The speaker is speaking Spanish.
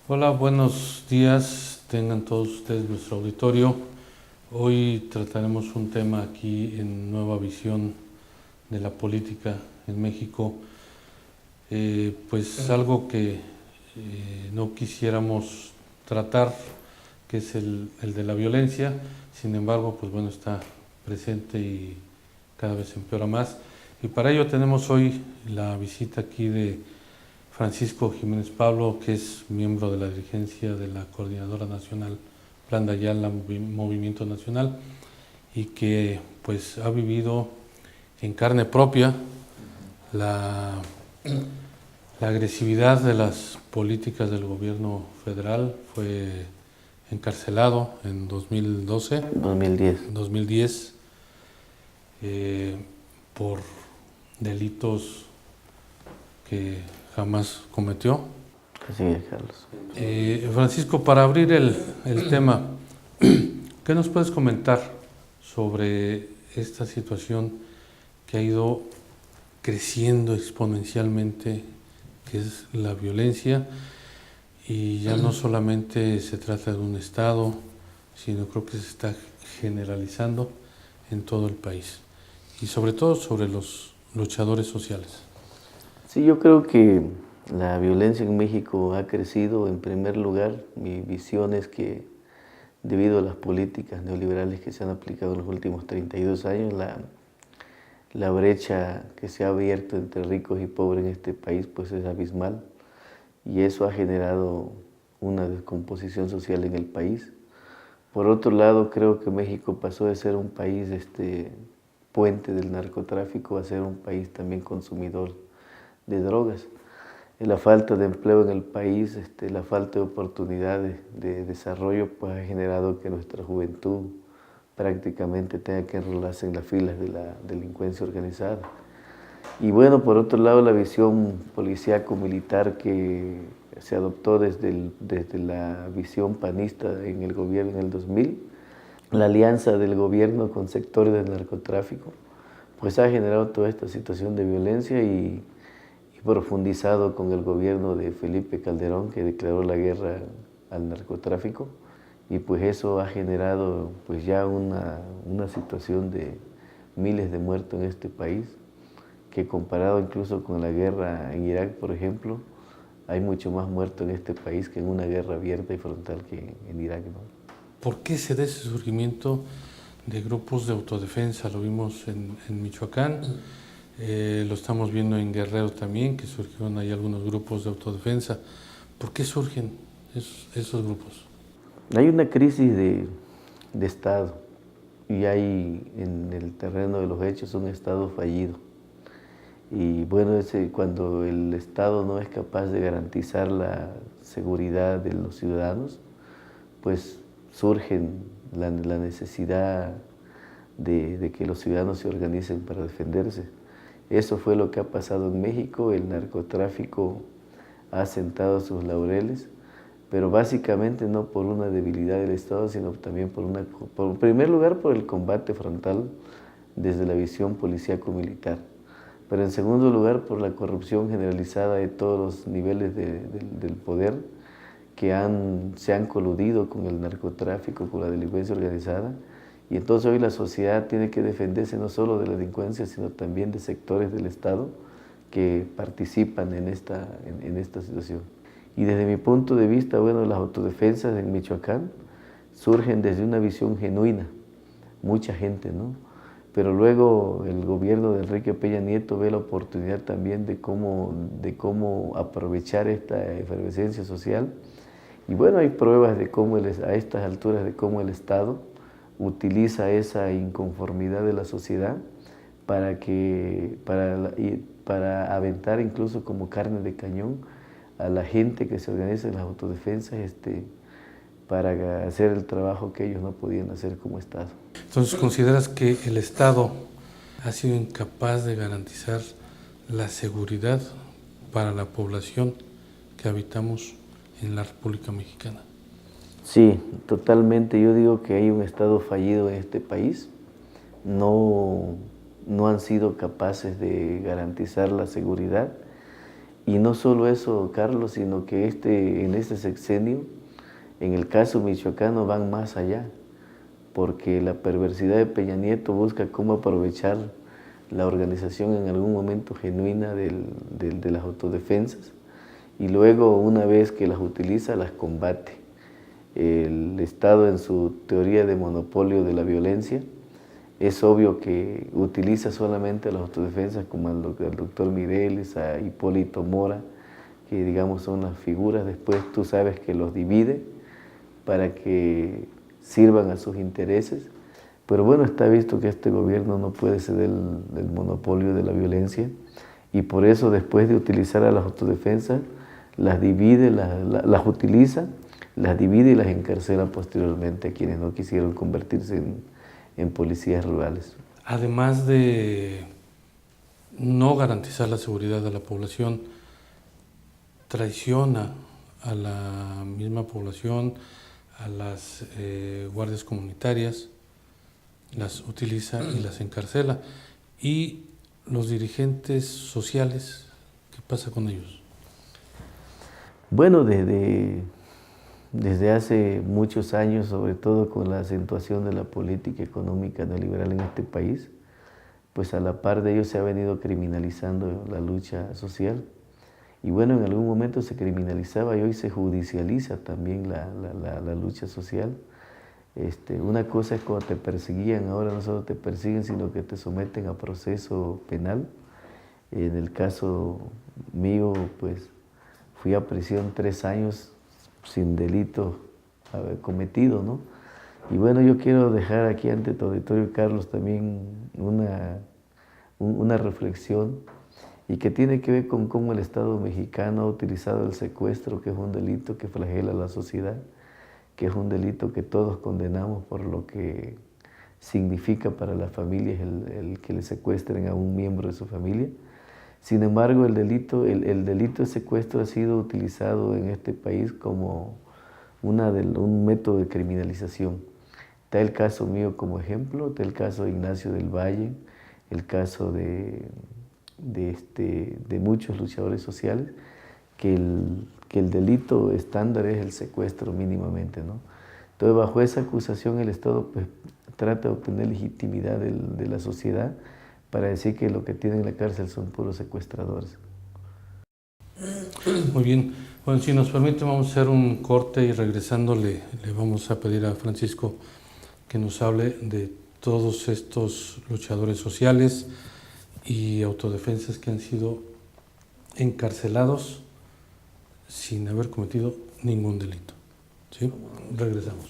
Hola, buenos días, tengan todos ustedes nuestro auditorio. Hoy trataremos un tema aquí en Nueva Visión de la Política en México, pues algo que no quisiéramos tratar, que es el de la violencia. Sin embargo, pues bueno, está presente y cada vez empeora más. Y para ello tenemos hoy la visita aquí de Francisco Jiménez Pablo, que es miembro de la dirigencia de la Coordinadora Nacional Plan de Ayala Movimiento Nacional, y que pues ha vivido en carne propia la, la agresividad de las políticas del gobierno federal. Fue encarcelado en 2010 por delitos que jamás cometió. Así es, Carlos. Francisco, para abrir el tema, ¿qué nos puedes comentar sobre esta situación que ha ido creciendo exponencialmente, que es la violencia? Y ya no solamente se trata de un estado, sino creo que se está generalizando en todo el país, y sobre todo sobre los luchadores sociales. Sí, yo creo que la violencia en México ha crecido. En primer lugar, mi visión es que debido a las políticas neoliberales que se han aplicado en los últimos 32 años, la brecha que se ha abierto entre ricos y pobres en este país pues es abismal, y eso ha generado una descomposición social en el país. Por otro lado, creo que México pasó de ser un país puente del narcotráfico a ser un país también consumidor de drogas. La falta de empleo en el país, la falta de oportunidades de desarrollo, pues ha generado que nuestra juventud prácticamente tenga que enrolarse en las filas de la delincuencia organizada. Y bueno, por otro lado, la visión policíaco-militar que se adoptó desde la visión panista en el gobierno en el 2000, la alianza del gobierno con sectores del narcotráfico, pues ha generado toda esta situación de violencia y profundizado con el gobierno de Felipe Calderón, que declaró la guerra al narcotráfico, y pues eso ha generado pues ya una situación de miles de muertos en este país, que comparado incluso con la guerra en Irak, por ejemplo, hay mucho más muertos en este país que en una guerra abierta y frontal que en Irak, ¿no? ¿Por qué se da ese surgimiento de grupos de autodefensa? Lo vimos en Michoacán, lo estamos viendo en Guerrero también, que surgieron ahí algunos grupos de autodefensa. ¿Por qué surgen esos grupos? Hay una crisis de Estado, y hay en el terreno de los hechos un Estado fallido. Y bueno, cuando el Estado no es capaz de garantizar la seguridad de los ciudadanos, pues surge la necesidad de que los ciudadanos se organicen para defenderse. Eso fue lo que ha pasado en México. El narcotráfico ha asentado sus laureles, pero básicamente no por una debilidad del Estado, sino también en primer lugar, por el combate frontal desde la visión policíaco-militar, pero en segundo lugar, por la corrupción generalizada de todos los niveles del poder, que se han coludido con el narcotráfico, con la delincuencia organizada. Y entonces hoy la sociedad tiene que defenderse no solo de la delincuencia, sino también de sectores del Estado que participan en esta situación. Y desde mi punto de vista, bueno, las autodefensas en Michoacán surgen desde una visión genuina, mucha gente, ¿no? Pero luego el gobierno de Enrique Peña Nieto ve la oportunidad también de cómo aprovechar esta efervescencia social. Y bueno, hay pruebas de cómo a estas alturas de cómo el Estado utiliza esa inconformidad de la sociedad para aventar incluso como carne de cañón a la gente que se organiza en las autodefensas para hacer el trabajo que ellos no podían hacer como Estado. Entonces, ¿consideras que el Estado ha sido incapaz de garantizar la seguridad para la población que habitamos en la República Mexicana? Sí, totalmente. Yo digo que hay un Estado fallido en este país. No han sido capaces de garantizar la seguridad, Y no solo eso, Carlos, sino que en este sexenio, en el caso michoacano, van más allá, porque la perversidad de Peña Nieto busca cómo aprovechar la organización en algún momento genuina de las autodefensas, y luego, una vez que las utiliza, las combate. El Estado, en su teoría de monopolio de la violencia, es obvio que utiliza solamente a las autodefensas, como al doctor Mireles, a Hipólito Mora, que digamos son las figuras. Después tú sabes que los divide para que sirvan a sus intereses. Pero bueno, está visto que este gobierno no puede ceder el monopolio de la violencia, y por eso, después de utilizar a las autodefensas, las divide, las utiliza, las divide y las encarcela posteriormente a quienes no quisieron convertirse en policías rurales. Además de no garantizar la seguridad de la población, traiciona a la misma población, a las guardias comunitarias, las utiliza y las encarcela. Y los dirigentes sociales, ¿qué pasa con ellos? Bueno, desde hace muchos años, sobre todo con la acentuación de la política económica neoliberal en este país, pues a la par de ello se ha venido criminalizando la lucha social. Y bueno, en algún momento se criminalizaba y hoy se judicializa también la lucha social. Una cosa es cuando te perseguían, ahora no solo te persiguen, sino que te someten a proceso penal. En el caso mío, pues fui a prisión 3 años sin delito haber cometido, ¿no? Y bueno, yo quiero dejar aquí ante tu auditorio, Carlos, también una reflexión, y que tiene que ver con cómo el Estado mexicano ha utilizado el secuestro, que es un delito que flagela a la sociedad, que es un delito que todos condenamos por lo que significa para las familias el que le secuestren a un miembro de su familia. Sin embargo, el delito de secuestro ha sido utilizado en este país como un método de criminalización. Está el caso mío como ejemplo, está el caso de Ignacio del Valle, el caso de muchos luchadores sociales, que el delito estándar es el secuestro mínimamente, ¿no? Entonces, bajo esa acusación, el Estado pues trata de obtener legitimidad de la sociedad para decir que lo que tienen en la cárcel son puros secuestradores. Muy bien. Bueno, si nos permite, vamos a hacer un corte y regresando le vamos a pedir a Francisco que nos hable de todos estos luchadores sociales y autodefensas que han sido encarcelados sin haber cometido ningún delito. ¿Sí? Regresamos.